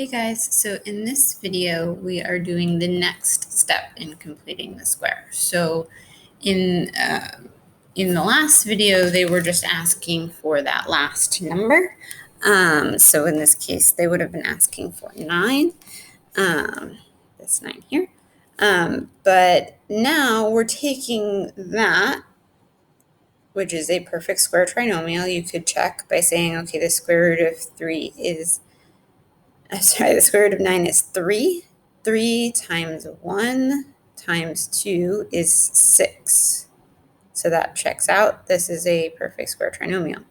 Hey guys, so in this video we are doing the next step in completing the square. So in in the last video they were just asking for that last number. So in this case they would have been asking for 9, this 9 here. But now we're taking that, which is a perfect square trinomial. You could check by saying, okay, the square root of 3 is the square root of 9 is 3. 3 times 1 times 2 is 6. So that checks out. This is a perfect square trinomial.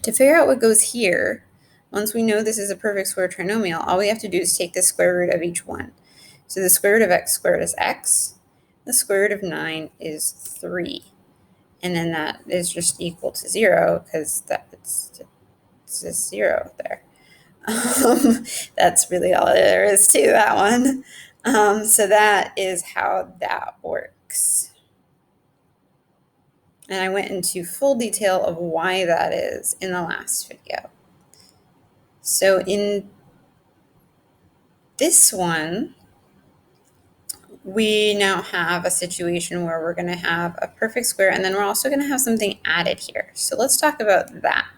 To figure out what goes here, once we know this is a perfect square trinomial, all we have to do is take the square root of each one. So the square root of x squared is x. The square root of 9 is 3. And then that is just equal to 0 because it's just 0 there. That's really all there is to that one. So that is how that works. And I went into full detail of why that is in the last video. So in this one, we now have a situation where we're going to have a perfect square, and then we're also going to have something added here. So let's talk about that,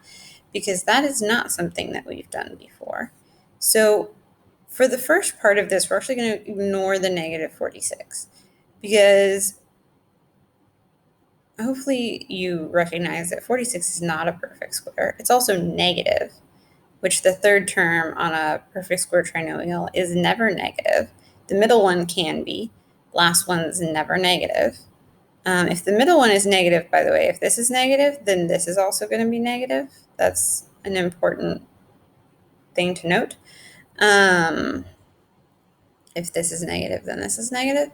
because that is not something that we've done before. So for the first part of this, we're actually going to ignore the negative 46, because hopefully you recognize that 46 is not a perfect square. It's also negative, which the third term on a perfect square trinomial is never negative. The middle one can be. Last one's never negative. If the middle one is negative, by the way, if this is negative, then this is also going to be negative. That's an important thing to note. If this is negative, then this is negative.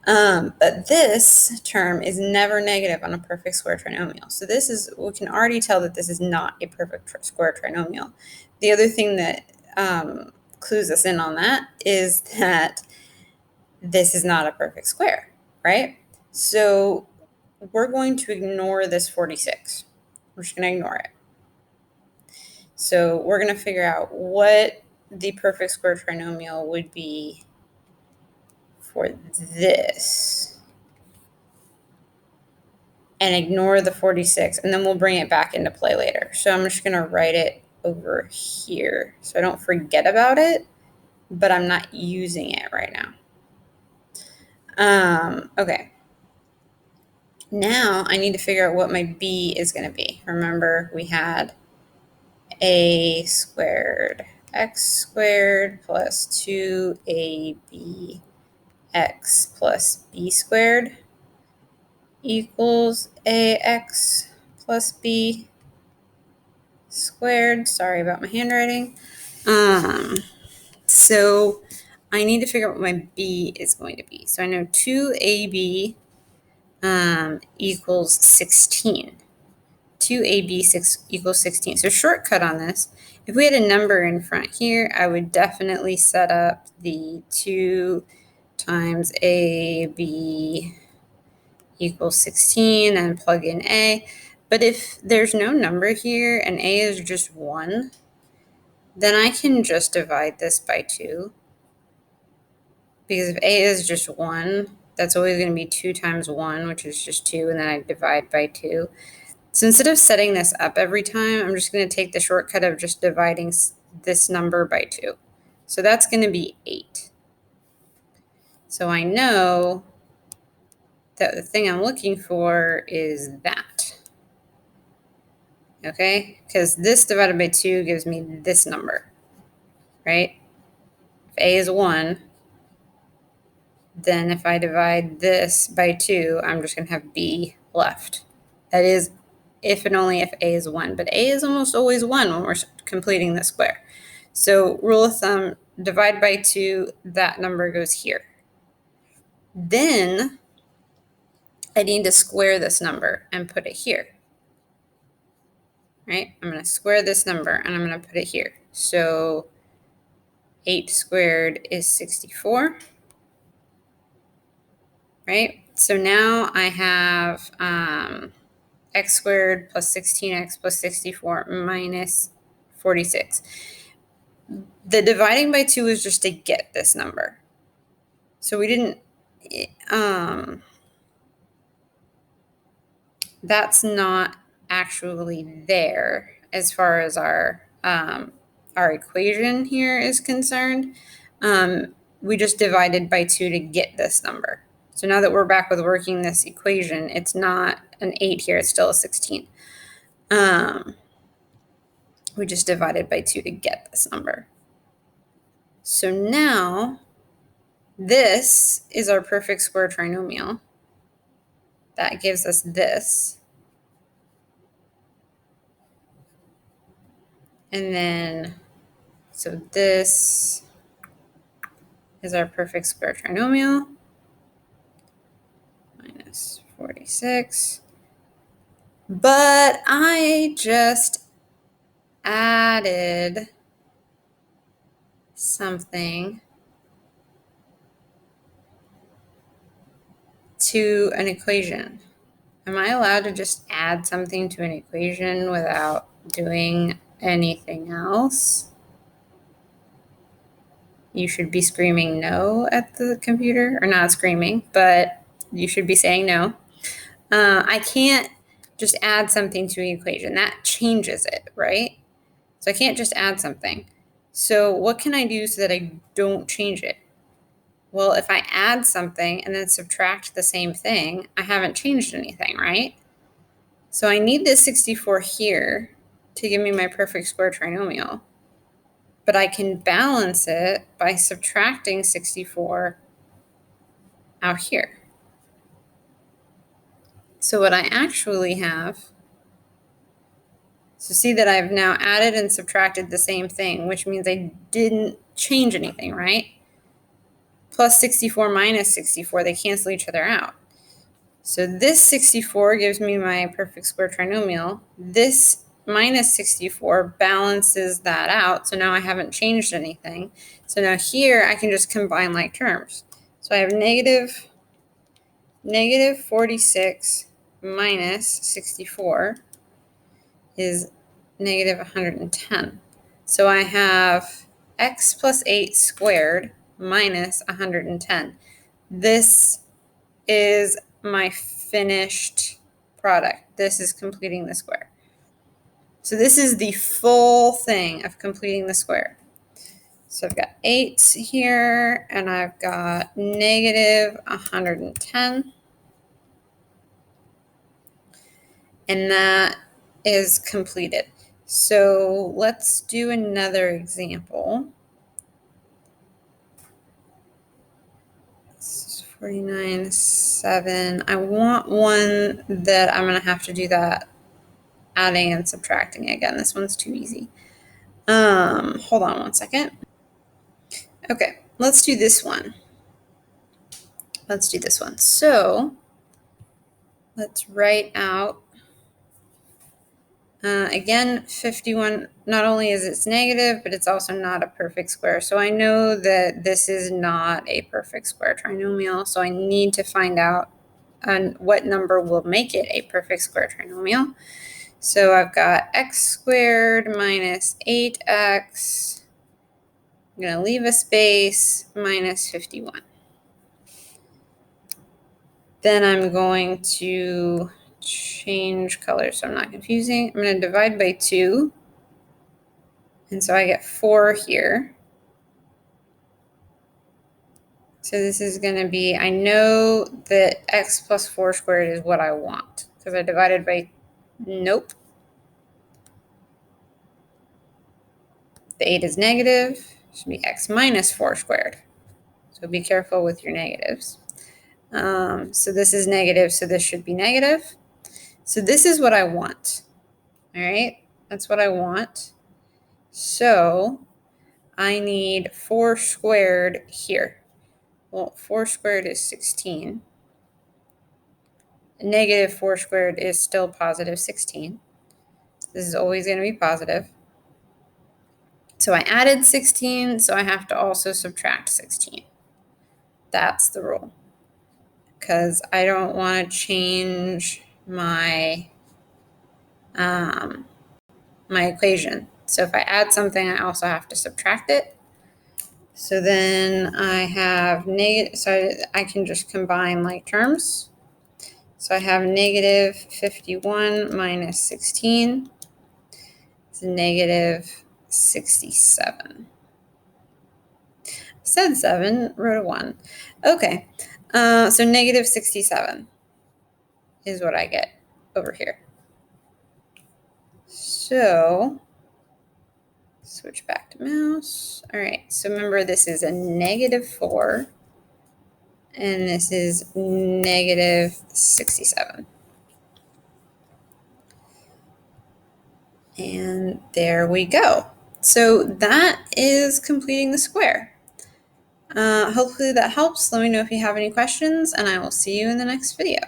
But this term is never negative on a perfect square trinomial. So we can already tell that this is not a perfect square trinomial. The other thing that clues us in on that is that this is not a perfect square, right? So we're going to ignore this 46. We're just going to ignore it. So we're going to figure out what the perfect square trinomial would be for this, and ignore the 46, and then we'll bring it back into play later. So I'm just going to write it over here so I don't forget about it, but I'm not using it right now. Okay. Now I need to figure out what my b is going to be. Remember, we had a squared x squared plus 2abx plus b squared equals ax plus b squared. Sorry about my handwriting. So I need to figure out what my b is going to be. So I know 2ab equals 16. 2ab equals 16. So shortcut on this, if we had a number in front here, I would definitely set up the 2 times ab equals 16 and plug in a. But if there's no number here and a is just 1, then I can just divide this by 2. Because if a is just 1, that's always going to be 2 times 1, which is just 2, and then I divide by 2. So instead of setting this up every time, I'm just going to take the shortcut of just dividing this number by 2. So that's going to be 8. So I know that the thing I'm looking for is that. Okay? Because this divided by 2 gives me this number, right? If a is 1, then if I divide this by 2, I'm just going to have b left. That is if and only if a is 1. But a is almost always 1 when we're completing the square. So rule of thumb, divide by 2, that number goes here. Then I need to square this number and put it here. Right? I'm going to square this number and I'm going to put it here. So 8 squared is 64. Right? So now I have x squared plus 16x plus 64 minus 46. the dividing by 2 is just to get this number. So we didn't, that's not actually there as far as our equation here is concerned. We just divided by 2 to get this number. So now that we're back with working this equation, it's not an 8 here, it's still a 16. We just divided by 2 to get this number. So now this is our perfect square trinomial. That gives us this. And then, so this is our perfect square trinomial. Minus 46. But I just added something to an equation. Am I allowed to just add something to an equation without doing anything else? You should be screaming no at the computer, or not screaming, but you should be saying no. I can't just add something to an equation. That changes it, right? So I can't just add something. So what can I do so that I don't change it? Well, if I add something and then subtract the same thing, I haven't changed anything, right? So I need this 64 here to give me my perfect square trinomial. But I can balance it by subtracting 64 out here. So what I actually have, so see that I've now added and subtracted the same thing, which means I didn't change anything, right? Plus 64 minus 64, they cancel each other out. So this 64 gives me my perfect square trinomial. This minus 64 balances that out. So now I haven't changed anything. So now here I can just combine like terms. So I have negative 46 minus 64 is negative 110. So I have x plus 8 squared minus 110. This is my finished product. This is completing the square. So this is the full thing of completing the square. So I've got 8 here, and I've got negative 110. And that is completed. So let's do another example. This is 49, 7. I want one that I'm going to have to do that adding and subtracting again. This one's too easy. Hold on one second. Okay, let's do this one. So let's write out, again, 51, not only is it's negative, but it's also not a perfect square. So I know that this is not a perfect square trinomial. So I need to find out what number will make it a perfect square trinomial. So I've got x squared minus 8x. I'm going to leave a space, minus 51. Then I'm going to change color so I'm not confusing. I'm going to divide by 2. And so I get 4 here. So this is going to be, I know that x plus 4 squared is what I want because I divided by, nope. The 8 is negative, it should be x minus 4 squared. So be careful with your negatives. So this is negative, so this should be negative. So this is what I want. All right, that's what I want. So I need 4 squared here. Well, 4 squared is 16. Negative 4 squared is still positive 16. This is always going to be positive. So I added 16, so I have to also subtract 16. That's the rule. Because I don't want to change my my equation. So if I add something, I also have to subtract it. So then I have negative, so I can just combine like terms. So I have negative 51 minus 16 is negative 67. I said 7, wrote a 1. Okay, so negative 67 is what I get over here. So switch back to mouse. All right, so remember this is a negative 4, and this is negative 67. And there we go. So that is completing the square. Hopefully that helps. Let me know if you have any questions, and I will see you in the next video.